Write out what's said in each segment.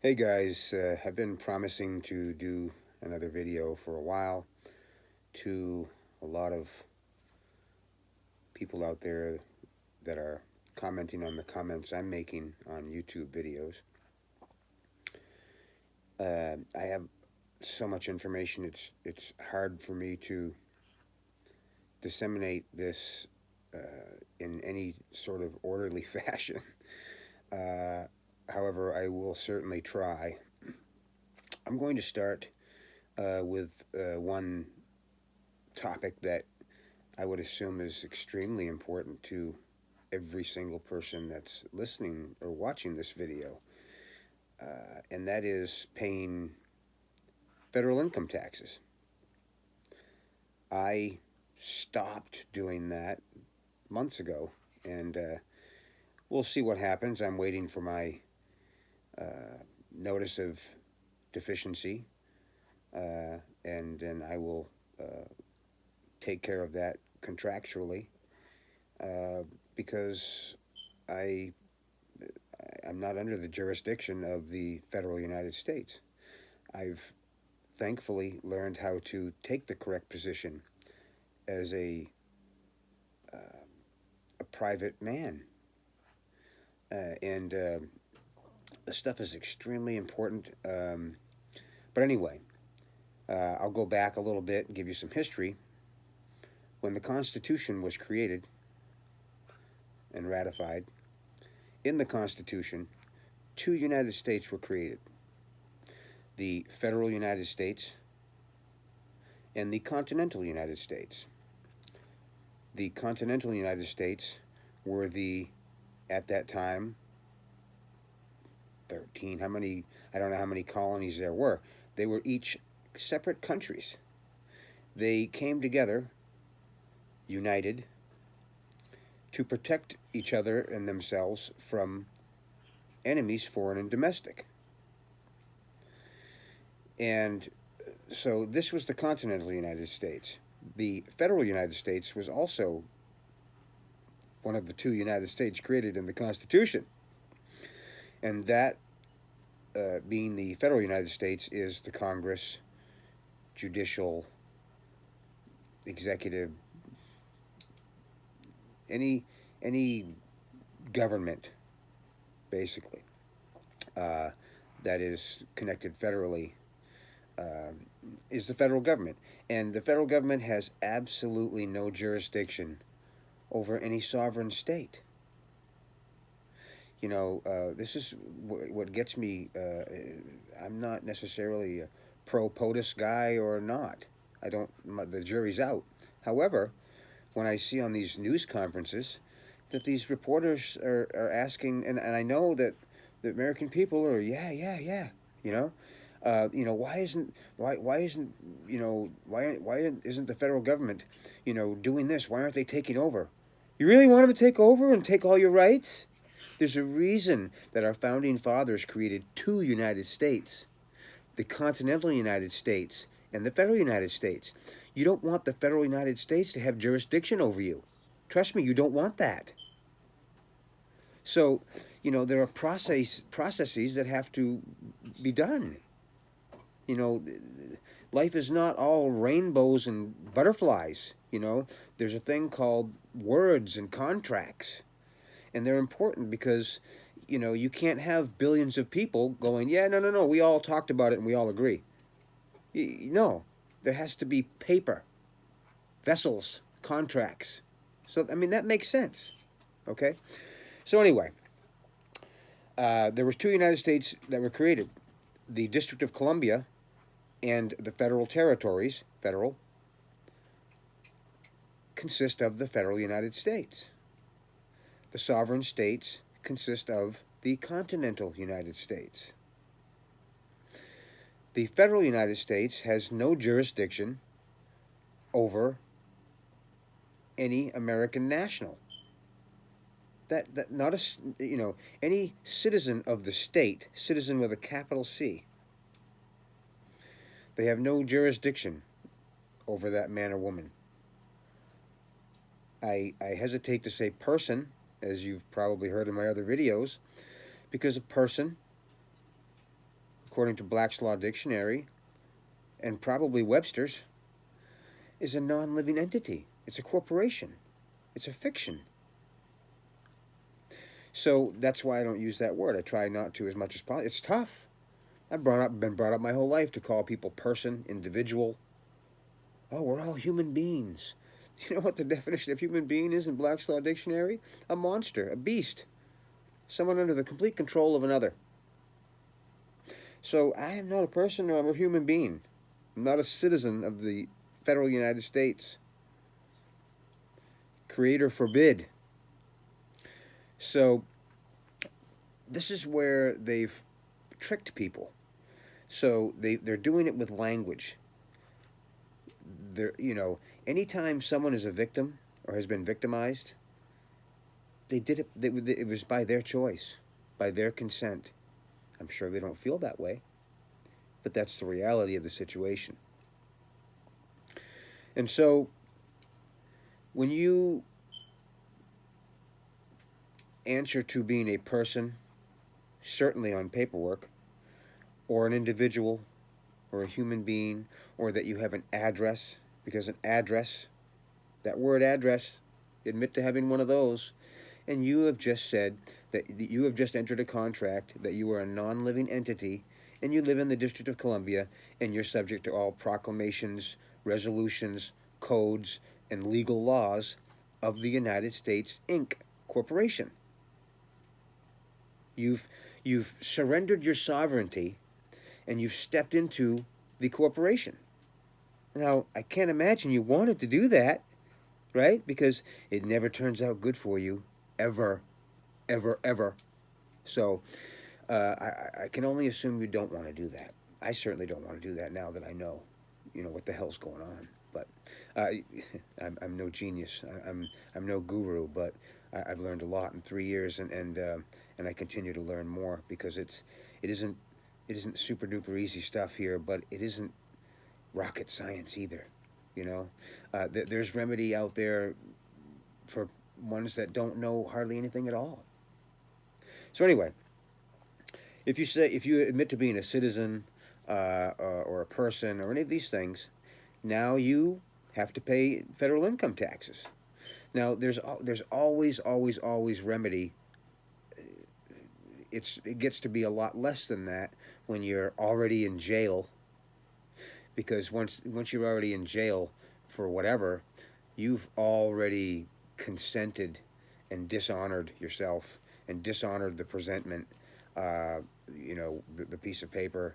Hey guys, I've been promising to do another video for a while to a lot of people out there that are commenting on the comments I'm making on YouTube videos. I have so much information, it's hard for me to disseminate this in any sort of orderly fashion. Uh, However, I will certainly try. I'm going to start with one topic that I would assume is extremely important to every single person that's listening or watching this video, and that is paying federal income taxes. I stopped doing that months ago, and we'll see what happens. I'm waiting for my notice of deficiency, and then I will take care of that contractually uh, because I I'm not under the jurisdiction of the federal United States. I've thankfully learned how to take the correct position as uh, a private man, and this stuff is extremely important. But anyway, I'll go back a little bit and give you some history. When the Constitution was created and ratified, in the Constitution, two United States were created: the federal United States and the continental United States. The continental United States were at that time, 13, how many, I don't know how many colonies there were. They were each separate countries. They came together, united, to protect each other and themselves from enemies, foreign and domestic. And so this was the continental United States. The federal United States was also one of the two United States created in the Constitution. And that, being the federal United States, is the Congress, judicial, executive, any any government, basically, uh, that is connected federally, uh, is the federal government. And the federal government has absolutely no jurisdiction over any sovereign state. This is what gets me. I'm not necessarily a pro POTUS guy or not. I don't. The jury's out. However, when I see on these news conferences that these reporters are asking, and I know that the American people are, yeah, yeah, yeah, you know, why isn't why isn't the federal government, doing this? Why aren't they taking over? You really want them to take over and take all your rights? There's a reason that our founding fathers created two United States: the continental United States and the federal United States. You don't want the federal United States to have jurisdiction over you. Trust me, you don't want that. So, there are processes that have to be done. You know, Life is not all rainbows and butterflies. There's a thing called words and contracts, and they're important because you can't have billions of people going, yeah, no, no, no, we all talked about it and we all agree. No, there has to be paper, vessels, contracts. So I mean that makes sense. Okay. So anyway, there was two United States that were created: the District of Columbia and the Federal Territories. Federal consist of the federal United States. The sovereign states consist of the continental United States. The federal United States has no jurisdiction over any American national. That not a any citizen of the state, citizen with a capital C. They have no jurisdiction over that man or woman. I hesitate to say person, as you've probably heard in my other videos, because a person according to Black's Law Dictionary and probably Webster's, is a non-living entity. It's a corporation. It's a fiction. So that's why I don't use that word. I try not to as much as possible. It's tough. Been brought up my whole life to call people person, individual. Oh, we're all human beings. Do you know what the definition of human being is in Black's Law Dictionary? A monster, a beast, someone under the complete control of another. So I am not a person, or I'm a human being. I'm not a citizen of the federal United States. Creator forbid. So this is where they've tricked people. So they're doing it with language. Anytime someone is a victim or has been victimized, they did it. It was by their choice, by their consent. I'm sure they don't feel that way, but that's the reality of the situation. And so, when you answer to being a person, certainly on paperwork, or an individual, or a human being, or that you have an address, because an address, that word address, admit to having one of those, and you have just said that you have just entered a contract that you are a non-living entity and you live in the District of Columbia and you're subject to all proclamations, resolutions, codes, and legal laws of the United States Inc. Corporation. You've surrendered your sovereignty and you've stepped into the corporation. Now, I can't imagine you wanted to do that, right? Because it never turns out good for you, ever, ever, ever. So I can only assume you don't want to do that. I certainly don't want to do that now that I know, what the hell's going on. But I'm no genius. I'm no guru, but I've learned a lot in 3 years, and I continue to learn more because it isn't super duper easy stuff here, but it isn't rocket science either. There's remedy out there for ones that don't know hardly anything at all. So anyway, if you admit to being a citizen or a person or any of these things, now you have to pay federal income taxes. Now there's always remedy. It gets to be a lot less than that when you're already in jail. Because once you're already in jail for whatever, you've already consented and dishonored yourself and dishonored the presentment, the piece of paper,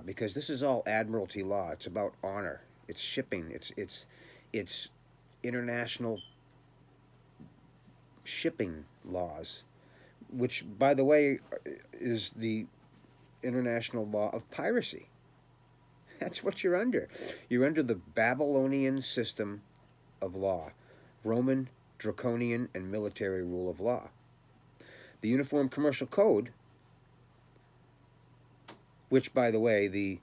because this is all admiralty law. It's about honor. It's shipping. It's international shipping laws, which, by the way, is the international law of piracy. That's what you're under. You're under the Babylonian system of law, Roman, draconian, and military rule of law. The Uniform Commercial Code, which, by the way, the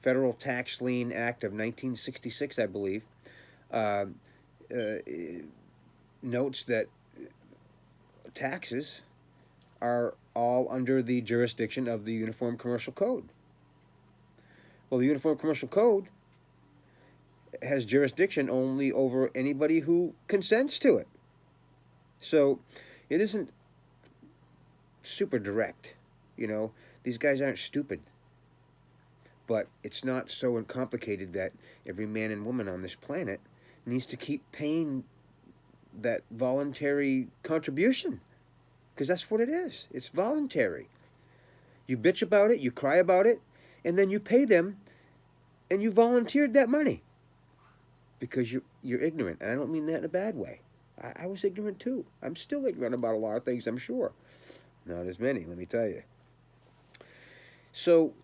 Federal Tax Lien Act of 1966, I believe, notes that taxes are all under the jurisdiction of the Uniform Commercial Code. Well, the Uniform Commercial Code has jurisdiction only over anybody who consents to it. So it isn't super direct. These guys aren't stupid. But it's not so complicated that every man and woman on this planet needs to keep paying that voluntary contribution. Because that's what it is. It's voluntary. You bitch about it, you cry about it, and then you pay them, and you volunteered that money. Because you're ignorant. And I don't mean that in a bad way. I was ignorant too. I'm still ignorant about a lot of things, I'm sure. Not as many, let me tell you. So,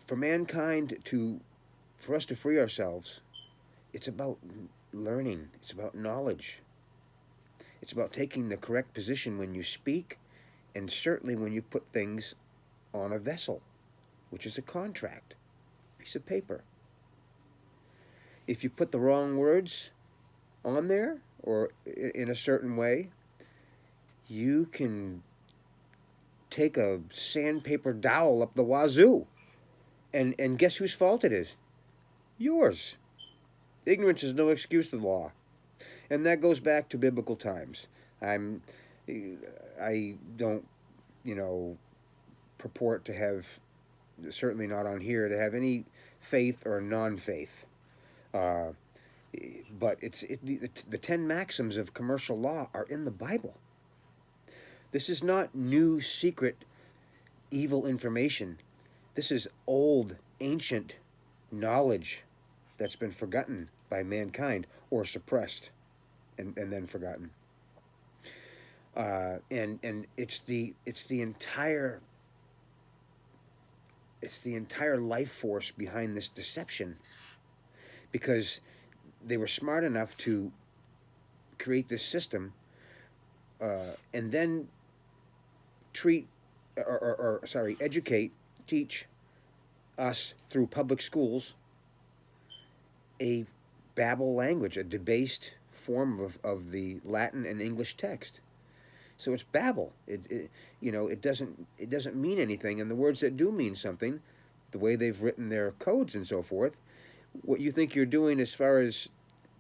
for mankind for us to free ourselves, it's about learning. It's about knowledge. It's about taking the correct position when you speak, and certainly when you put things on a vessel, which is a contract, piece of paper. If you put the wrong words on there, or in a certain way, you can take a sandpaper dowel up the wazoo. And guess whose fault it is? Yours. Ignorance is no excuse to the law. And that goes back to biblical times. I don't, you know, purport to have, certainly not on here, to have any faith or non-faith. But the 10 maxims of commercial law are in the Bible. This is not new, secret, evil information. This is old, ancient knowledge that's been forgotten by mankind or suppressed and then forgotten. And it's the entire life force behind this deception, because they were smart enough to create this system and then educate, teach us through public schools a Babel language, a debased form of the Latin and English text. So it's Babel. It doesn't mean anything, and the words that do mean something, the way they've written their codes and so forth, what you think you're doing as far as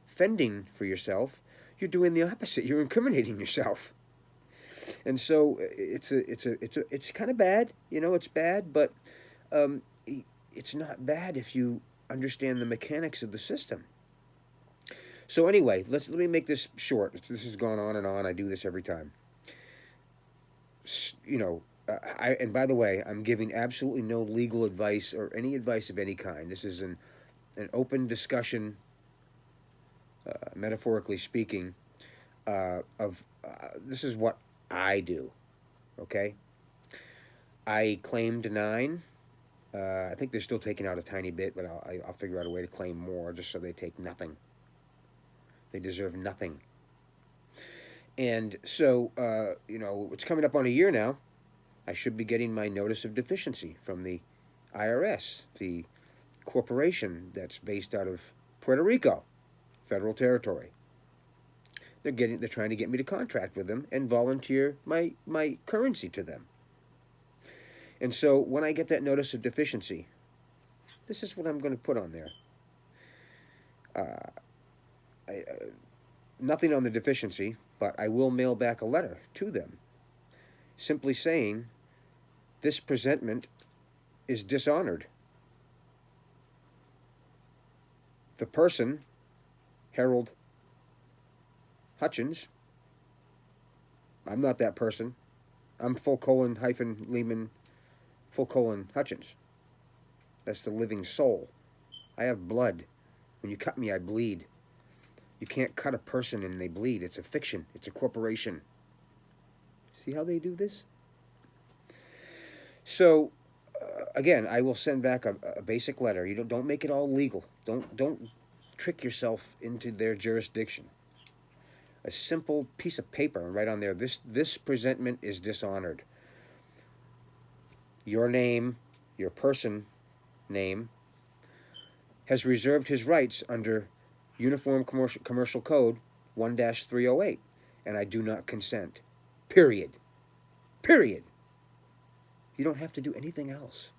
fending for yourself, you're doing the opposite. You're incriminating yourself. And so it's kind of bad. It's bad, but it's not bad if you understand the mechanics of the system. So anyway, let me make this short. This has gone on and on. I do this every time. And by the way, I'm giving absolutely no legal advice or any advice of any kind. This is an open metaphorically speaking, this is what I do. Okay? I claimed 9. I think they're still taking out a tiny bit, but I'll figure out a way to claim more just so they take nothing. They deserve nothing. And so, it's coming up on a year now. I should be getting my notice of deficiency from the IRS, the corporation that's based out of Puerto Rico, federal territory. They're trying to get me to contract with them and volunteer my currency to them. And so when I get that notice of deficiency, this is what I'm going to put on there. Nothing on the deficiency, but I will mail back a letter to them simply saying this presentment is dishonored. The person, Harold Hutchins, I'm not that person. I'm :Lehman Hutchins. That's the living soul. I have blood. When you cut me, I bleed. You can't cut a person and they bleed. It's a fiction. It's a corporation. See how they do this? So, again, I will send back a basic letter. You don't make it all legal. Don't trick yourself into their jurisdiction. A simple piece of paper and write on there, this presentment is dishonored. Your name, your person name, has reserved his rights under Uniform Commercial Code 1-308, and I do not consent. Period. You don't have to do anything else.